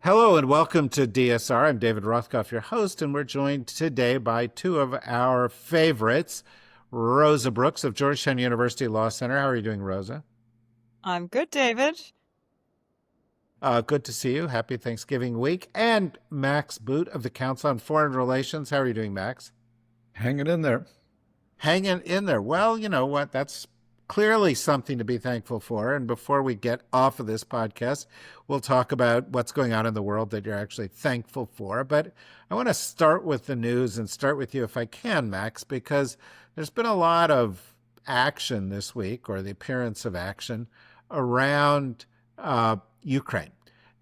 Hello and welcome to DSR. I'm David Rothkopf, your host, and we're joined today by two of our favorites, Rosa Brooks of Georgetown University Law Center. How are you doing, Rosa? I'm good, David. Good to see you. Happy Thanksgiving week. And Max Boot of the Council on Foreign Relations. How are you doing, Max? Hanging in there. Hanging in there. Well, you know what? That's clearly something to be thankful for. And before we get off of this podcast, we'll talk about what's going on in the world that you're actually thankful for. But I want to start with the news and start with you if I can, Max, because there's been a lot of action this week, or the appearance of action, around Ukraine.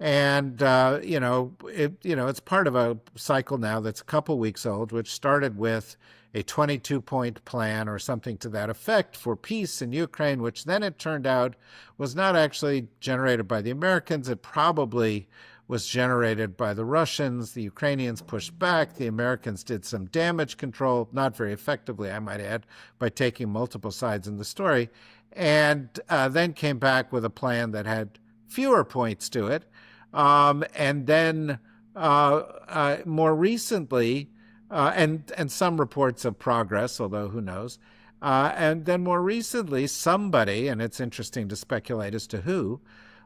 And it's part of a cycle now that's a couple weeks old, which started with a 22-point plan or something to that effect for peace in Ukraine, which then it turned out was not actually generated by the Americans. It probably was generated by the Russians. The Ukrainians pushed back. The Americans did some damage control, not very effectively, I might add, by taking multiple sides in the story, and then came back with a plan that had fewer points to it. And then more recently, and some reports of progress, although who knows. And then more recently, somebody, and it's interesting to speculate as to who,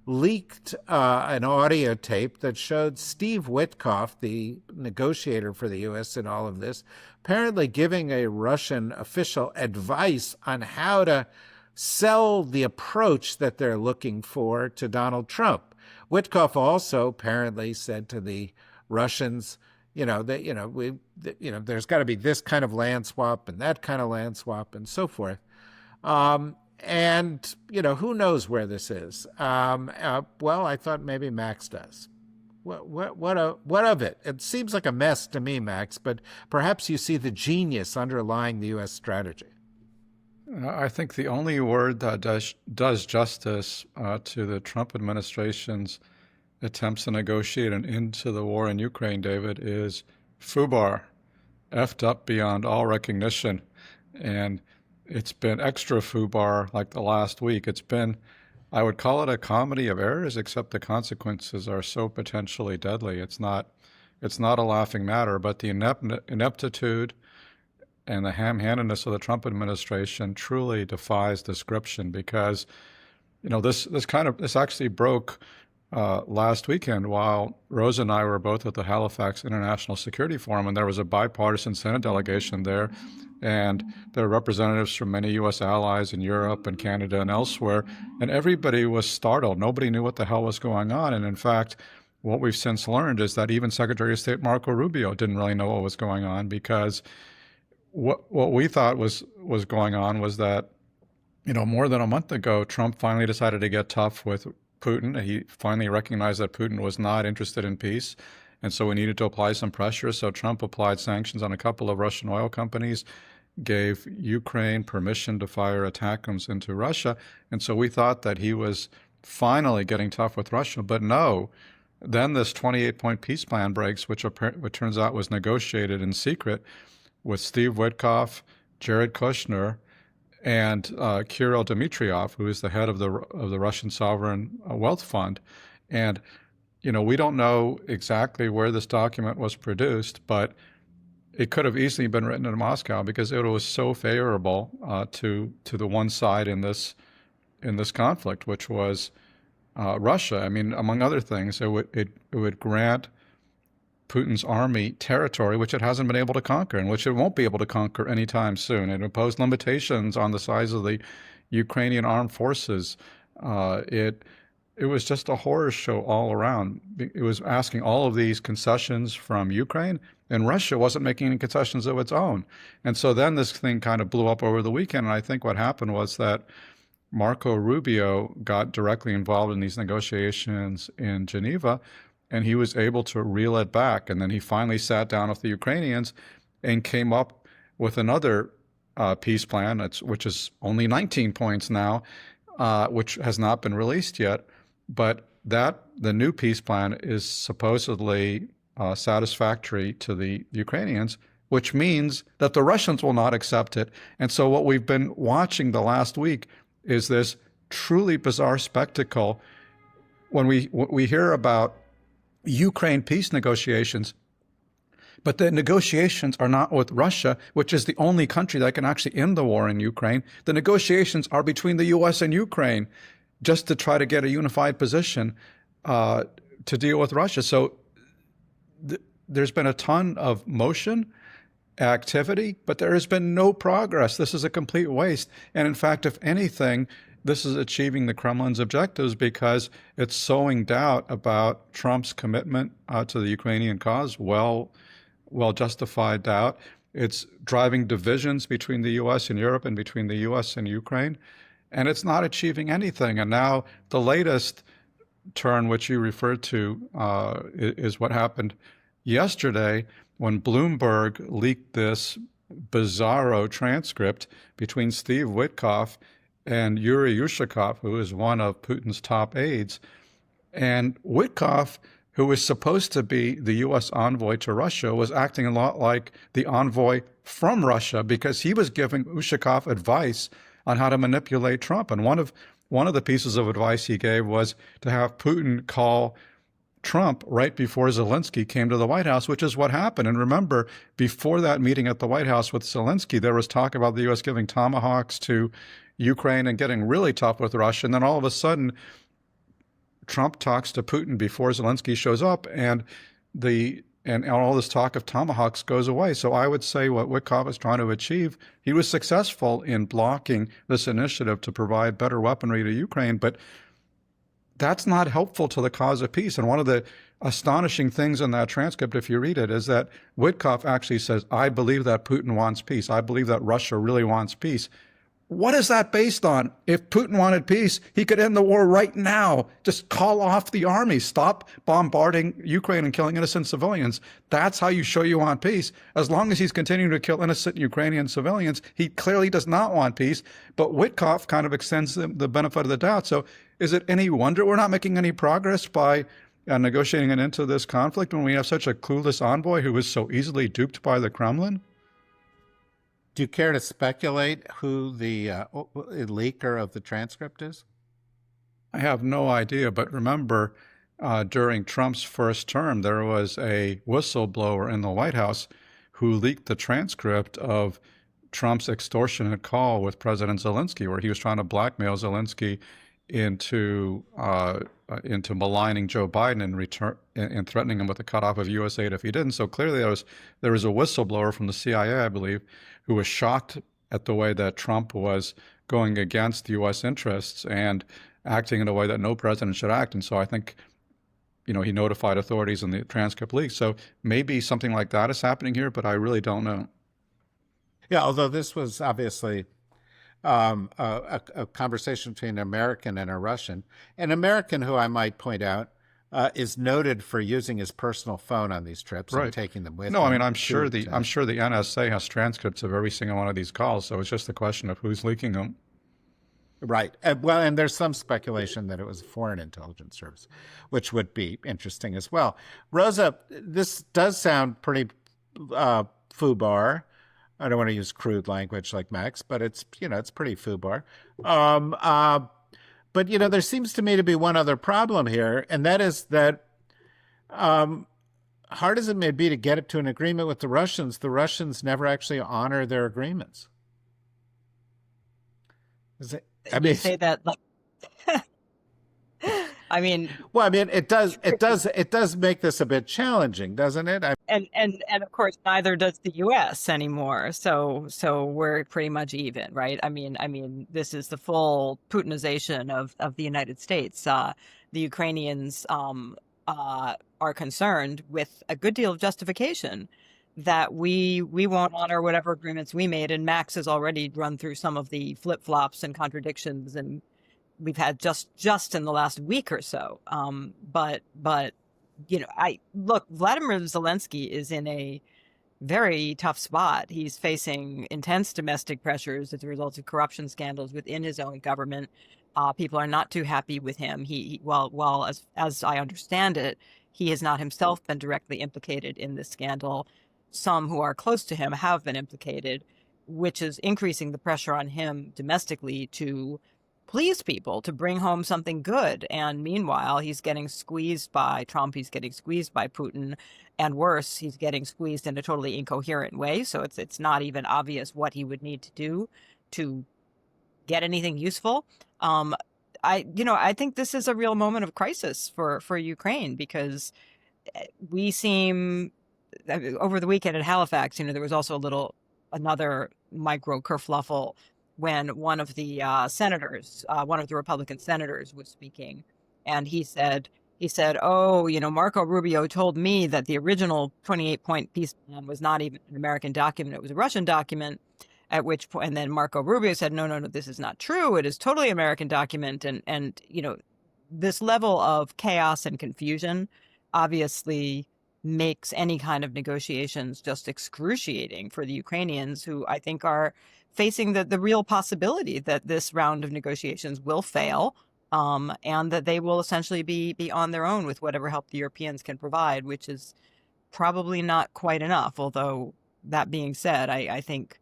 leaked an audio tape that showed Steve Witkoff, the negotiator for the U.S. in all of this, apparently giving a Russian official advice on how to sell the approach that they're looking for to Donald Trump. Witkoff also apparently said to the Russians, there's got to be this kind of land swap and that kind of land swap and so forth. And who knows where this is? Well, I thought maybe Max does. What of it? It seems like a mess to me, Max, but perhaps you see the genius underlying the U.S. strategy. I think the only word that does justice to the Trump administration's attempts to negotiate an end to the war in Ukraine, David, is FUBAR, effed up beyond all recognition. And it's been extra FUBAR like the last week. I would call it a comedy of errors, except the consequences are so potentially deadly. It's not a laughing matter, but the ineptitude and the ham-handedness of the Trump administration truly defies description, because this actually broke last weekend while Rosa and I were both at the Halifax International Security Forum, and there was a bipartisan Senate delegation there, and there were representatives from many U.S. allies in Europe and Canada and elsewhere, and everybody was startled. Nobody knew what the hell was going on, and in fact, what we've since learned is that even Secretary of State Marco Rubio didn't really know what was going on, because what we thought was going on was that, more than a month ago, Trump finally decided to get tough with Putin. He finally recognized that Putin was not interested in peace, and so we needed to apply some pressure. So Trump applied sanctions on a couple of Russian oil companies, gave Ukraine permission to fire ATACMS into Russia, and so we thought that he was finally getting tough with Russia. But no, then this 28-point peace plan breaks, which turns out was negotiated in secret with Steve Witkoff, Jared Kushner, and Kirill Dmitriev, who is the head of the Russian Sovereign Wealth Fund. And we don't know exactly where this document was produced, but it could have easily been written in Moscow, because it was so favorable to the one side in this conflict, which was Russia. I mean, among other things, it would grant Putin's army territory which it hasn't been able to conquer, and which it won't be able to conquer anytime soon. It imposed limitations on the size of the Ukrainian armed forces. It was just a horror show all around. It was asking all of these concessions from Ukraine, and Russia wasn't making any concessions of its own. And so then this thing kind of blew up over the weekend, and I think what happened was that Marco Rubio got directly involved in these negotiations in Geneva, and he was able to reel it back. And then he finally sat down with the Ukrainians and came up with another peace plan, which is only 19 points now, which has not been released yet. But the new peace plan is supposedly satisfactory to the Ukrainians, which means that the Russians will not accept it. And so what we've been watching the last week is this truly bizarre spectacle when we hear about Ukraine peace negotiations. But the negotiations are not with Russia, which is the only country that can actually end the war in Ukraine. The negotiations are between the U.S. and Ukraine just to try to get a unified position to deal with Russia. So there's been a ton of motion, activity, but there has been no progress. This is a complete waste. And in fact, if anything, this is achieving the Kremlin's objectives because it's sowing doubt about Trump's commitment to the Ukrainian cause, well justified doubt. It's driving divisions between the U.S. and Europe and between the U.S. and Ukraine, and it's not achieving anything. And now the latest turn, which you referred to, is what happened yesterday when Bloomberg leaked this bizarro transcript between Steve Witkoff and Yuri Ushakov, who is one of Putin's top aides. And Witkoff, who was supposed to be the U.S. envoy to Russia, was acting a lot like the envoy from Russia because he was giving Ushakov advice on how to manipulate Trump. And one of the pieces of advice he gave was to have Putin call Trump right before Zelensky came to the White House, which is what happened. And remember, before that meeting at the White House with Zelensky, there was talk about the U.S. giving Tomahawks to Ukraine and getting really tough with Russia. And then all of a sudden, Trump talks to Putin before Zelensky shows up, and all this talk of Tomahawks goes away. So I would say what Witkoff is trying to achieve, he was successful in blocking this initiative to provide better weaponry to Ukraine, but that's not helpful to the cause of peace. And one of the astonishing things in that transcript, if you read it, is that Witkoff actually says, I believe that Putin wants peace. I believe that Russia really wants peace. What is that based on? If Putin wanted peace, he could end the war right now. Just call off the army. Stop bombarding Ukraine and killing innocent civilians. That's how you show you want peace. As long as he's continuing to kill innocent Ukrainian civilians, he clearly does not want peace. But Witkoff kind of extends the benefit of the doubt. So is it any wonder we're not making any progress by negotiating an end to this conflict when we have such a clueless envoy who is so easily duped by the Kremlin? Do you care to speculate who the leaker of the transcript is? I have no idea, but remember, during Trump's first term, there was a whistleblower in the White House who leaked the transcript of Trump's extortionate call with President Zelensky, where he was trying to blackmail Zelensky into maligning Joe Biden and threatening him with a cutoff of U.S. aid if he didn't. So clearly there was a whistleblower from the CIA, I believe, who was shocked at the way that Trump was going against U.S. interests and acting in a way that no president should act. And so I think, he notified authorities in the transcript leak. So maybe something like that is happening here, but I really don't know. Yeah, although this was obviously a conversation between an American and a Russian. An American who I might point out is noted for using his personal phone on these trips and taking them with him. No, I mean, I'm sure the NSA has transcripts of every single one of these calls. So it's just a question of who's leaking them. Right. And there's some speculation that it was a foreign intelligence service, which would be interesting as well. Rosa, this does sound pretty FUBAR. I don't want to use crude language like Max, but it's pretty FUBAR. But there seems to me to be one other problem here, and that is that hard as it may be to get it to an agreement with the Russians never actually honor their agreements. You say that like I mean, well, I mean, it does make this a bit challenging, doesn't it? And of course, neither does the U.S. anymore. So we're pretty much even, right? I mean, this is the full Putinization of the United States. The Ukrainians are concerned with a good deal of justification that we won't honor whatever agreements we made. And Max has already run through some of the flip-flops and contradictions and we've had just in the last week or so. But Vladimir Zelensky is in a very tough spot. He's facing intense domestic pressures as a result of corruption scandals within his own government. People are not too happy with him. While as I understand it, he has not himself been directly implicated in this scandal. Some who are close to him have been implicated, which is increasing the pressure on him domestically to please people, to bring home something good. And meanwhile, he's getting squeezed by Trump, he's getting squeezed by Putin, and worse, he's getting squeezed in a totally incoherent way. So it's not even obvious what he would need to do to get anything useful. I think this is a real moment of crisis for Ukraine, because we seem, over the weekend at Halifax, there was also another micro kerfluffle when one of the senators, one of the Republican senators, was speaking, and he said, "Oh, Marco Rubio told me that the original 28-point peace plan was not even an American document; it was a Russian document." At which point, and then Marco Rubio said, "No, this is not true. It is totally an American document." And this level of chaos and confusion obviously makes any kind of negotiations just excruciating for the Ukrainians, who I think are facing the real possibility that this round of negotiations will fail, and that they will essentially be on their own with whatever help the Europeans can provide, which is probably not quite enough. Although, that being said, I think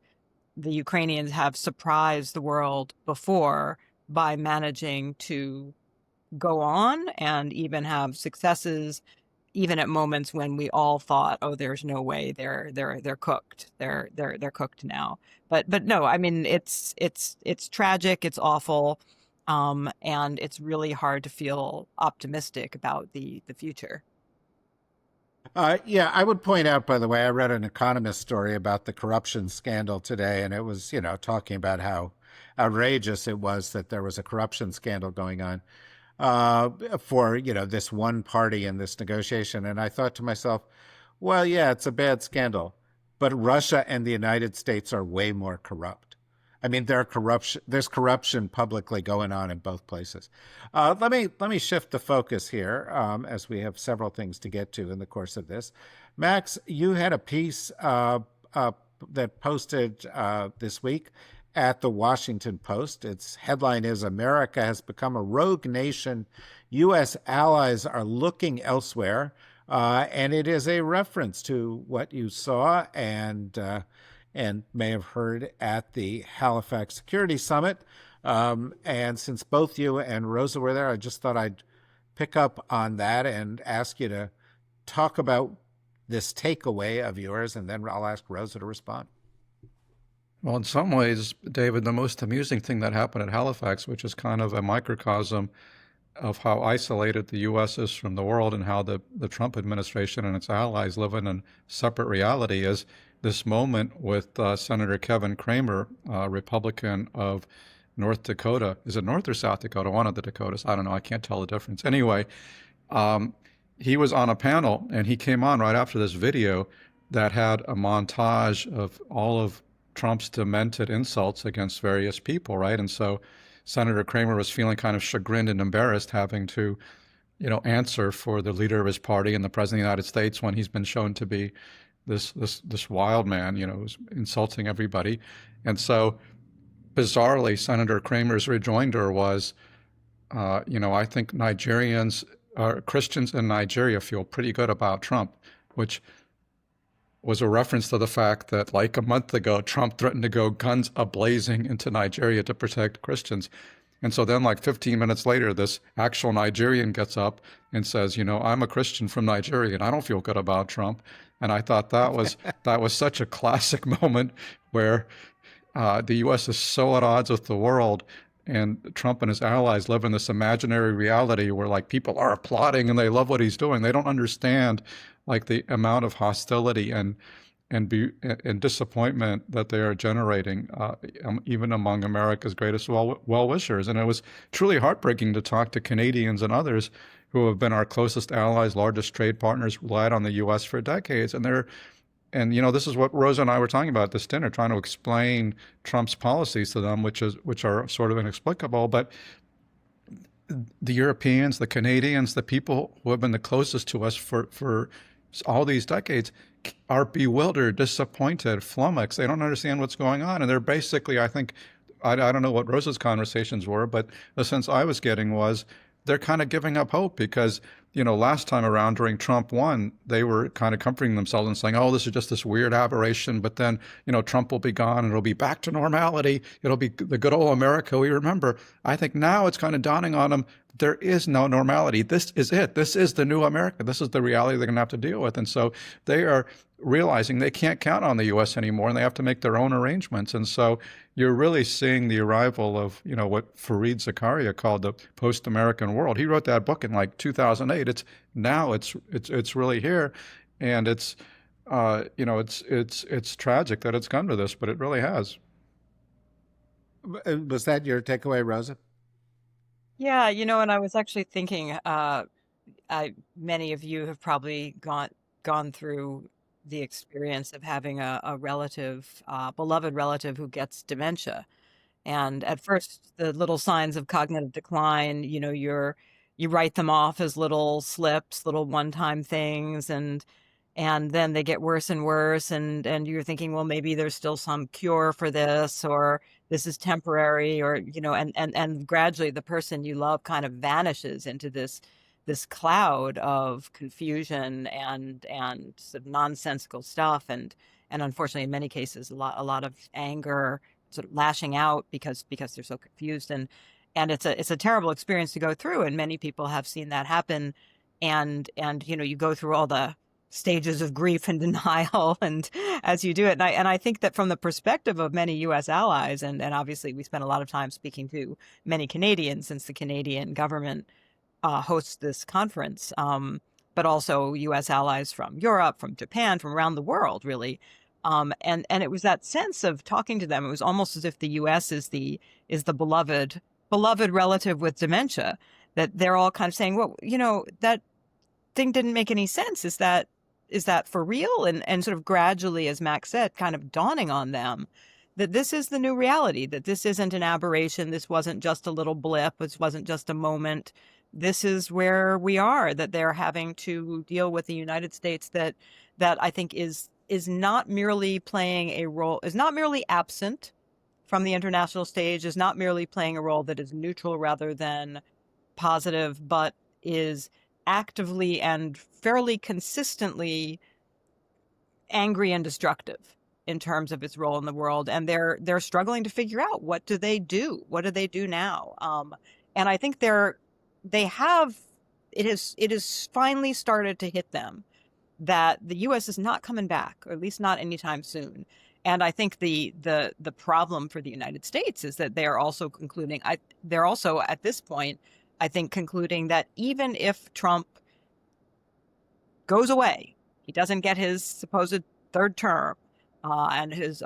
the Ukrainians have surprised the world before by managing to go on and even have successes, even at moments when we all thought, "Oh, there's no way, they're cooked. They're cooked now." But no, I mean, it's tragic, it's awful, and it's really hard to feel optimistic about the future. Yeah, I would point out, by the way, I read an Economist story about the corruption scandal today, and it was, talking about how outrageous it was that there was a corruption scandal going on for, this one party in this negotiation. And I thought to myself, well, yeah, it's a bad scandal, but Russia and the United States are way more corrupt. I mean, there's corruption publicly going on in both places. Let me shift the focus here, as we have several things to get to in the course of this. Max, you had a piece that posted this week at the Washington Post. Its headline is "America has become a rogue nation. U.S. allies are looking elsewhere." And it is a reference to what you saw and may have heard at the Halifax Security Summit. And since both you and Rosa were there, I just thought I'd pick up on that and ask you to talk about this takeaway of yours, and then I'll ask Rosa to respond. Well, in some ways, David, the most amusing thing that happened at Halifax, which is kind of a microcosm of how isolated the U.S. is from the world and how the Trump administration and its allies live in a separate reality, is this moment with Senator Kevin Cramer, Republican of North Dakota. Is it North or South Dakota? One of the Dakotas. I don't know. I can't tell the difference. Anyway, he was on a panel, and he came on right after this video that had a montage of all of Trump's demented insults against various people, right? And so Senator Cramer was feeling kind of chagrined and embarrassed having to, answer for the leader of his party and the president of the United States when he's been shown to be this wild man, who's insulting everybody. And so bizarrely, Senator Cramer's rejoinder was, I think Christians in Nigeria feel pretty good about Trump, which was a reference to the fact that, like a month ago, Trump threatened to go guns a-blazing into Nigeria to protect Christians. And so then, like 15 minutes later, this actual Nigerian gets up and says, "I'm a Christian from Nigeria, and I don't feel good about Trump." And I thought that was such a classic moment where the U.S. is so at odds with the world, and Trump and his allies live in this imaginary reality where, like, people are applauding and they love what he's doing. They don't understand, like, the amount of hostility and disappointment that they are generating, even among America's greatest well-wishers. And it was truly heartbreaking to talk to Canadians and others who have been our closest allies, largest trade partners, relied on the U.S. for decades. And this is what Rosa and I were talking about at this dinner, trying to explain Trump's policies to them, which are sort of inexplicable. But the Europeans, the Canadians, the people who have been the closest to us for all these decades are bewildered, disappointed, flummoxed. They don't understand what's going on. And they're basically, I think, I don't know what Rosa's conversations were, but the sense I was getting was they're kind of giving up hope because last time around during Trump 1, they were kind of comforting themselves and saying, oh, this is just this weird aberration, but then, Trump will be gone and it'll be back to normality. It'll be the good old America we remember. I think now it's kind of dawning on them, there is no normality. This is it. This is the new America. This is the reality they're going to have to deal with. And so they are realizing they can't count on the U.S. anymore, and they have to make their own arrangements. And so you're really seeing the arrival of, what Fareed Zakaria called the post-American world. He wrote that book in like 2008. It's really here, and it's tragic that it's come to this, but it really has. Was that your takeaway, Rosa? Yeah, and I was actually thinking, many of you have probably gone through the experience of having a relative, beloved relative who gets dementia. And at first, the little signs of cognitive decline, you write them off as little slips, little one-time things, and then they get worse and worse, and you're thinking, well, maybe there's still some cure for this, or this is temporary, or and gradually the person you love kind of vanishes into this cloud of confusion and sort of nonsensical stuff, and unfortunately in many cases a lot of anger, sort of lashing out because they're so confused, and it's a terrible experience to go through, and many people have seen that happen, and you go through all the stages of grief and denial and as you do it, and I think that from the perspective of many U.S. allies, and obviously we spent a lot of time speaking to many Canadians since the Canadian government hosts this conference, but also U.S. allies from Europe, from Japan, from around the world, really. And it was that sense of talking to them. It was almost as if the U.S. is the beloved relative with dementia, that they're all kind of saying, well, that thing didn't make any sense. Is that for real? And sort of gradually, as Max said, kind of dawning on them that this is the new reality, that this isn't an aberration. This wasn't just a little blip. This wasn't just a moment. This is where we are, that they're having to deal with the United States that I think is not merely playing a role, is not merely absent from the international stage, is not merely playing a role that is neutral rather than positive, but is actively and fairly consistently angry and destructive in terms of its role in the world. And they're struggling to figure out, what do they do? What do they do now? And I think it has finally started to hit them that the U.S. is not coming back, or at least not anytime soon. And I think the problem for the United States is that they're also they're also at this point, I think, concluding that even if Trump goes away, he doesn't get his supposed third term, and his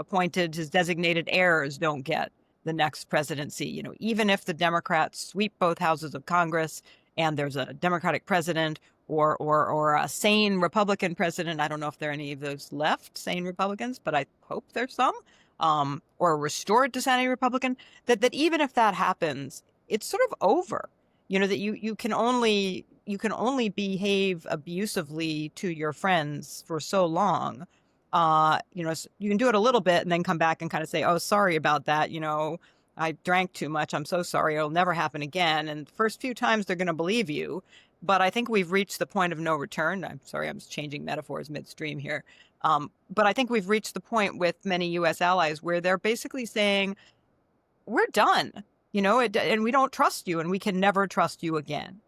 designated heirs don't get the next presidency. Even if the Democrats sweep both houses of Congress and there's a Democratic president or a sane Republican president, I don't know if there are any of those left, sane Republicans, but I hope there's some, or restored to sanity Republican, that even if that happens, it's sort of over. That you can only behave abusively to your friends for so long. You can do it a little bit and then come back and kind of say, oh, sorry about that. I drank too much. I'm so sorry. It'll never happen again. And the first few times they're going to believe you. But I think we've reached the point of no return. I'm sorry, I'm changing metaphors midstream here. But I think we've reached the point with many U.S. allies where they're basically saying, we're done, and we don't trust you, and we can never trust you again,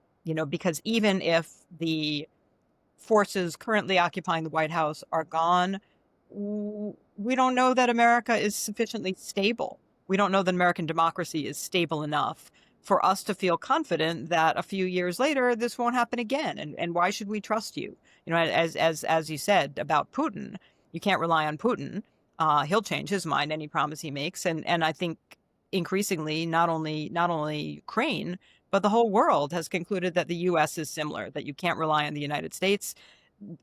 because even if the forces currently occupying the White House are gone, we don't know that America is sufficiently stable. We don't know that American democracy is stable enough for us to feel confident that a few years later this won't happen again. And why should we trust you? As you said about Putin, you can't rely on Putin. He'll change his mind any promise he makes. And I think increasingly, not only Ukraine, but the whole world has concluded that the U.S. is similar, that you can't rely on the United States.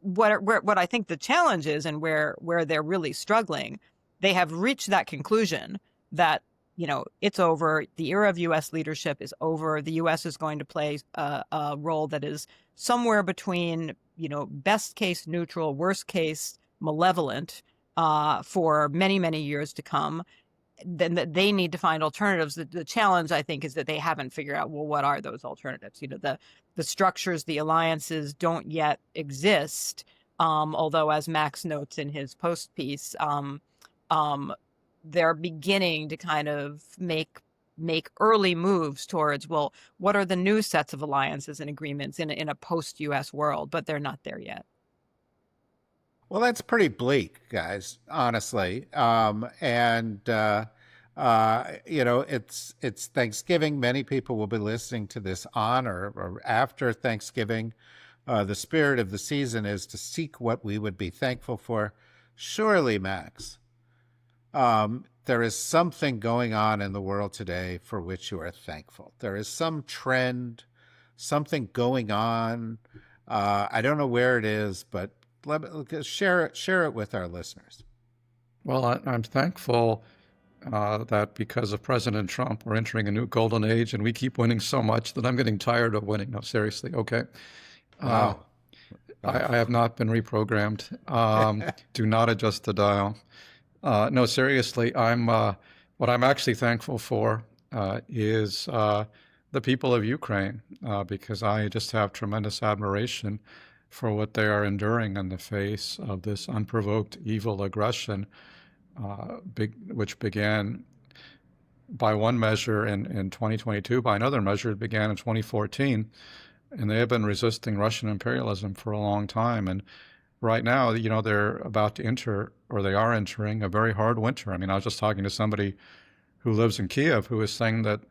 What I think the challenge is, and where they're really struggling, they have reached that conclusion that, it's over. The era of U.S. leadership is over. The U.S. is going to play a role that is somewhere between, best case neutral, worst case malevolent, for many, many years to come. then they need to find alternatives. The challenge, I think, is that they haven't figured out, well, what are those alternatives? The structures, the alliances don't yet exist. Although, as Max notes in his post piece, they're beginning to kind of make early moves towards, well, what are the new sets of alliances and agreements in a post-US world? But they're not there yet. Well, that's pretty bleak, guys, honestly. It's Thanksgiving. Many people will be listening to this on or after Thanksgiving. The spirit of the season is to seek what we would be thankful for. Surely, Max, there is something going on in the world today for which you are thankful. There is some trend, something going on. I don't know where it is, but share it with our listeners. Well, I'm thankful that because of President Trump, we're entering a new golden age, and we keep winning so much that I'm getting tired of winning. No, seriously, okay. Wow. I have not been reprogrammed. Do not adjust the dial. No, seriously, what I'm actually thankful for is the people of Ukraine, because I just have tremendous admiration for what they are enduring in the face of this unprovoked evil aggression, which began by one measure in 2022, by another measure it began in 2014, and they have been resisting Russian imperialism for a long time. And right now, they're about to enter, or they are entering, a very hard winter. I mean, I was just talking to somebody who lives in Kiev who is saying that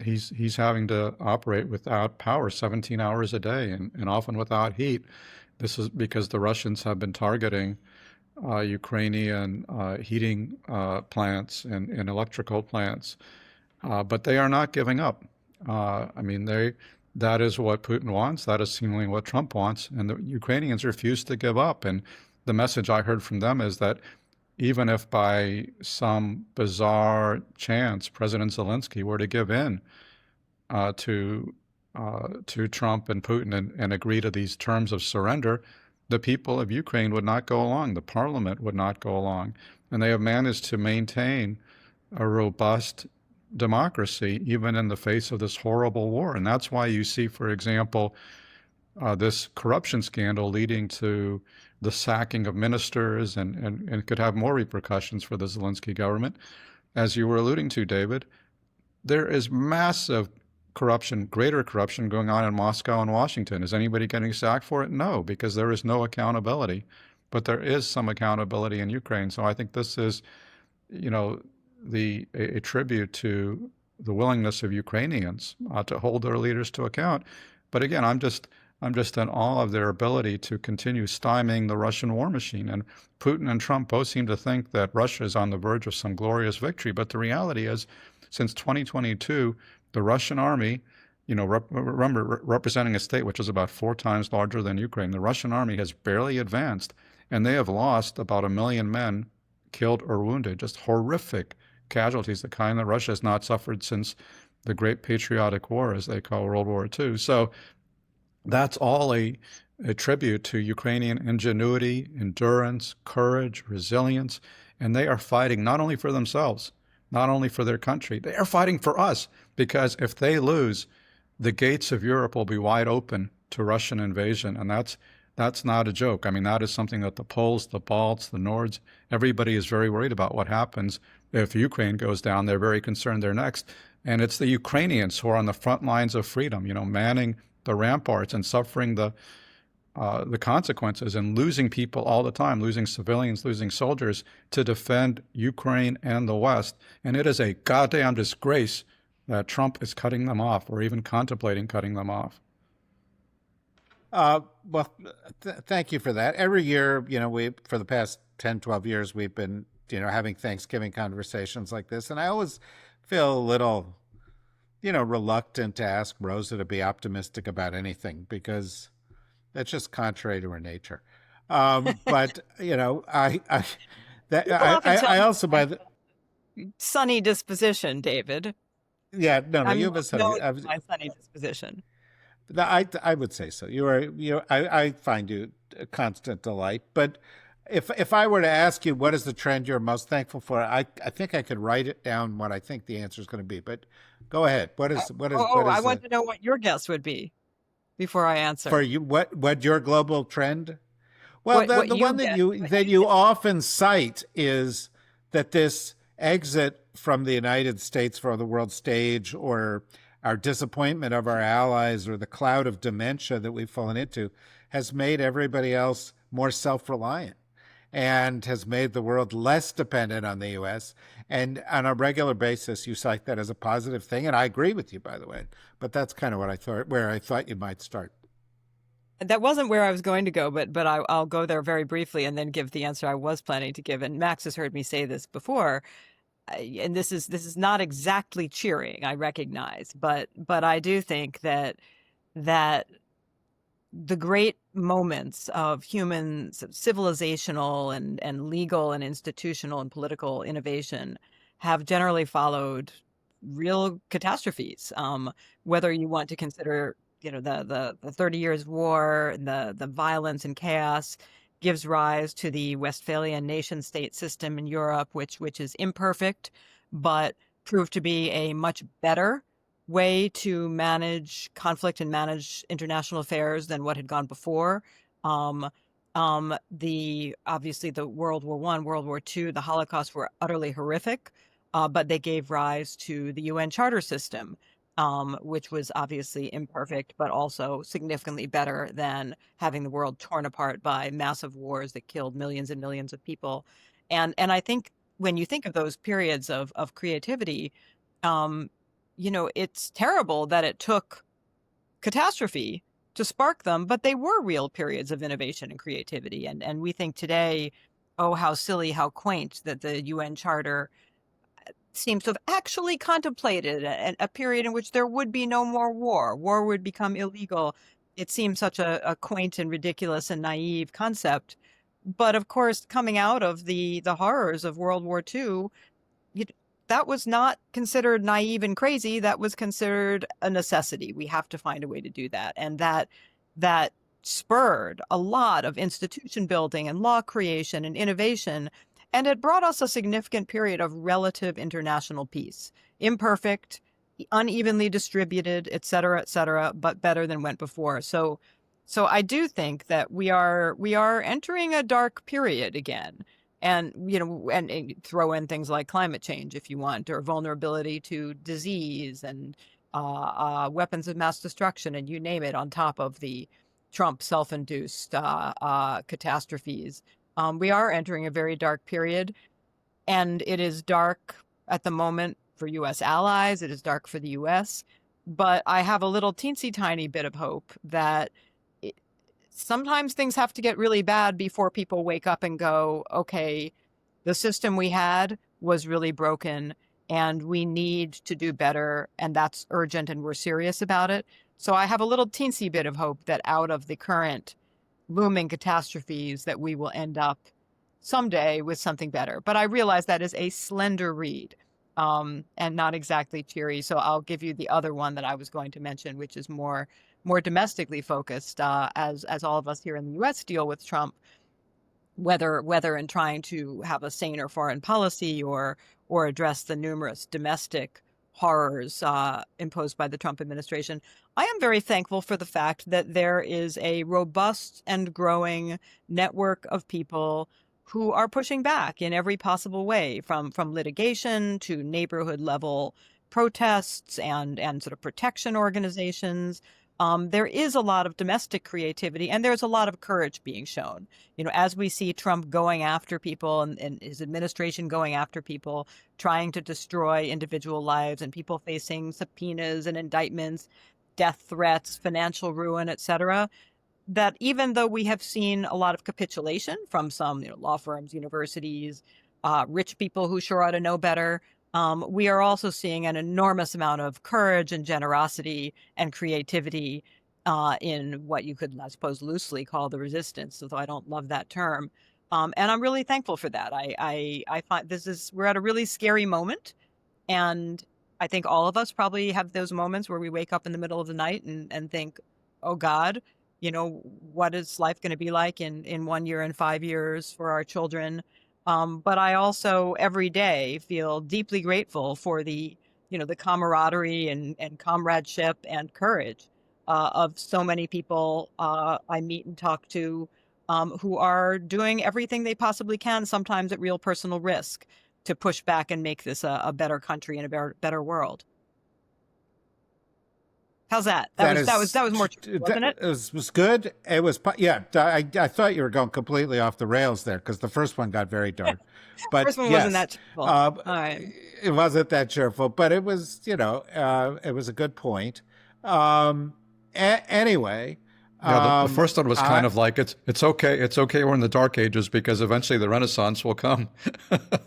he's having to operate without power 17 hours a day and often without heat. This is because the Russians have been targeting Ukrainian heating plants and electrical plants, but they are not giving up. That is what Putin wants. That is seemingly what Trump wants, and the Ukrainians refuse to give up. And the message I heard from them is that even if by some bizarre chance President Zelensky were to give in to Trump and Putin and agree to these terms of surrender, the people of Ukraine would not go along. The parliament would not go along. And they have managed to maintain a robust democracy even in the face of this horrible war. And that's why you see, for example, this corruption scandal leading to the sacking of ministers and could have more repercussions for the Zelensky government. As you were alluding to, David, there is massive corruption, greater corruption going on in Moscow and Washington. Is anybody getting sacked for it? No, because there is no accountability. But there is some accountability in Ukraine. So I think this is, a tribute to the willingness of Ukrainians to hold their leaders to account. But again, I'm just in awe of their ability to continue stymieing the Russian war machine. And Putin and Trump both seem to think that Russia is on the verge of some glorious victory. But the reality is, since 2022, the Russian army, remember, representing a state which is about 4 times larger than Ukraine, the Russian army has barely advanced, and they have lost about 1 million men killed or wounded, just horrific casualties, the kind that Russia has not suffered since the Great Patriotic War, as they call World War II. So that's all a tribute to Ukrainian ingenuity, endurance, courage, resilience, and they are fighting not only for themselves, not only for their country, they are fighting for us, because if they lose, the gates of Europe will be wide open to Russian invasion, and that's not a joke. I mean, that is something that the Poles, the Balts, the Nords, everybody is very worried about what happens if Ukraine goes down. They're very concerned they're next. And it's the Ukrainians who are on the front lines of freedom, manning the ramparts and suffering the consequences and losing people all the time, losing civilians, losing soldiers to defend Ukraine and the West. And it is a goddamn disgrace that Trump is cutting them off or even contemplating cutting them off. Thank you for that. Every year, for the past 10, 12 years, we've been, having Thanksgiving conversations like this. And I always feel a little, reluctant to ask Rosa to be optimistic about anything because that's just contrary to her nature. But, I also, by the sunny disposition, David. Yeah, no, you have a my sunny disposition. I would say so. I find you a constant delight, but If I were to ask you what is the trend you're most thankful for, I think I could write it down what I think the answer is going to be. But go ahead. I want to know what your guess would be before I For answer. you, what your global trend? Well, What the you one get? What that you you get? often cite is that this exit from the United States for the world stage, or our disappointment of our allies, or the cloud of dementia that we've fallen into, has made everybody else more self-reliant and has made the world less dependent on the US. And on a regular basis, you cite that as a positive thing. And I agree with you, by the way. But that's kind of what I thought, where I thought you might start. That wasn't where I was going to go, but I'll go there very briefly and then give the answer I was planning to give. And Max has heard me say this before, and this is not exactly cheering, I recognize, but I do think that the great moments of human civilizational and legal and institutional and political innovation have generally followed real catastrophes. Whether you want to consider, the 30 Years' War, the violence and chaos gives rise to the Westphalian nation-state system in Europe, which is imperfect, but proved to be a much better way to manage conflict and manage international affairs than what had gone before. Um, the obviously the World War I, World War II, the Holocaust were utterly horrific, but they gave rise to the UN Charter system, which was obviously imperfect, but also significantly better than having the world torn apart by massive wars that killed millions and millions of people. And I think when you think of those periods of creativity, um, it's terrible that it took catastrophe to spark them, but they were real periods of innovation and creativity. And we think today, oh, how silly, how quaint that the UN Charter seems to have actually contemplated a period in which there would be no more war. War would become illegal. It seems such a quaint and ridiculous and naive concept. But of course, coming out of the horrors of World War II, that was not considered naive and crazy. That was considered a necessity. We have to find a way to do that. And that spurred a lot of institution building and law creation and innovation. And it brought us a significant period of relative international peace. Imperfect, unevenly distributed, et cetera, but better than went before. So I do think that we are entering a dark period again. And and throw in things like climate change if you want, or vulnerability to disease and weapons of mass destruction, and you name it, on top of the Trump self-induced catastrophes. We are entering a very dark period, and it is dark at the moment for U.S. allies. It is dark for the U.S., but I have a little teensy tiny bit of hope that sometimes things have to get really bad before people wake up and go, okay, the system we had was really broken and we need to do better. And that's urgent and we're serious about it. So I have a little teensy bit of hope that out of the current looming catastrophes that we will end up someday with something better. But I realize that is a slender read, and not exactly cheery. So I'll give you the other one that I was going to mention, which is more domestically focused, as all of us here in the U.S. deal with Trump, whether in trying to have a saner foreign policy or address the numerous domestic horrors imposed by the Trump administration. I am very thankful for the fact that there is a robust and growing network of people who are pushing back in every possible way, from litigation to neighborhood level protests and sort of protection organizations. There is a lot of domestic creativity, and there's a lot of courage being shown. As we see Trump going after people and his administration going after people, trying to destroy individual lives, and people facing subpoenas and indictments, death threats, financial ruin, etc., that even though we have seen a lot of capitulation from some law firms, universities, rich people who sure ought to know better, we are also seeing an enormous amount of courage and generosity and creativity in what you could, I suppose, loosely call the resistance, although I don't love that term. And I'm really thankful for that. I find we're at a really scary moment. And I think all of us probably have those moments where we wake up in the middle of the night and think, oh God, what is life going to be like in 1 year and 5 years for our children. But I also every day feel deeply grateful for the camaraderie and comradeship and courage of so many people I meet and talk to, who are doing everything they possibly can, sometimes at real personal risk, to push back and make this a better country and a better world. How's that? That was more true, wasn't it? Was good. It was, yeah. I thought you were going completely off the rails there because the first one got very dark, but First one wasn't yes, that cheerful. All right. it wasn't that cheerful, but it was, it was a good point. Anyway, Yeah, the first one was I, kind of like it's okay we're in the Dark Ages because eventually the Renaissance will come.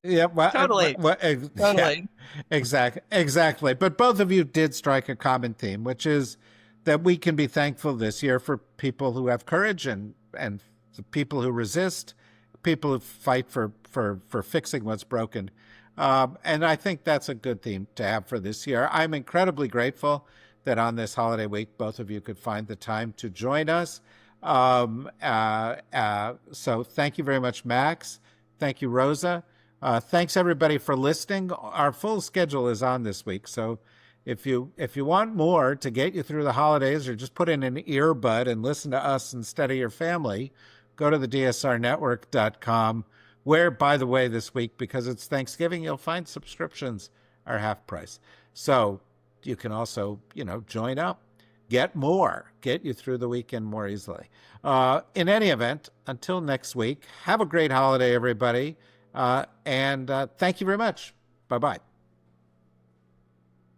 yeah, well, Totally. yeah, Totally. exactly. But both of you did strike a common theme, which is that we can be thankful this year for people who have courage and the people who resist, people who fight for fixing what's broken. And I think that's a good theme to have for this year. I'm incredibly grateful that on this holiday week, both of you could find the time to join us. So thank you very much, Max. Thank you, Rosa. Thanks everybody for listening. Our full schedule is on this week, so if you want more to get you through the holidays, or just put in an earbud and listen to us instead of your family, go to the dsrnetwork.com, where, by the way, this week, because it's Thanksgiving, you'll find subscriptions are half price. So you can also, join up, get more, get you through the weekend more easily. In any event, until next week, have a great holiday, everybody. And thank you very much. Bye-bye.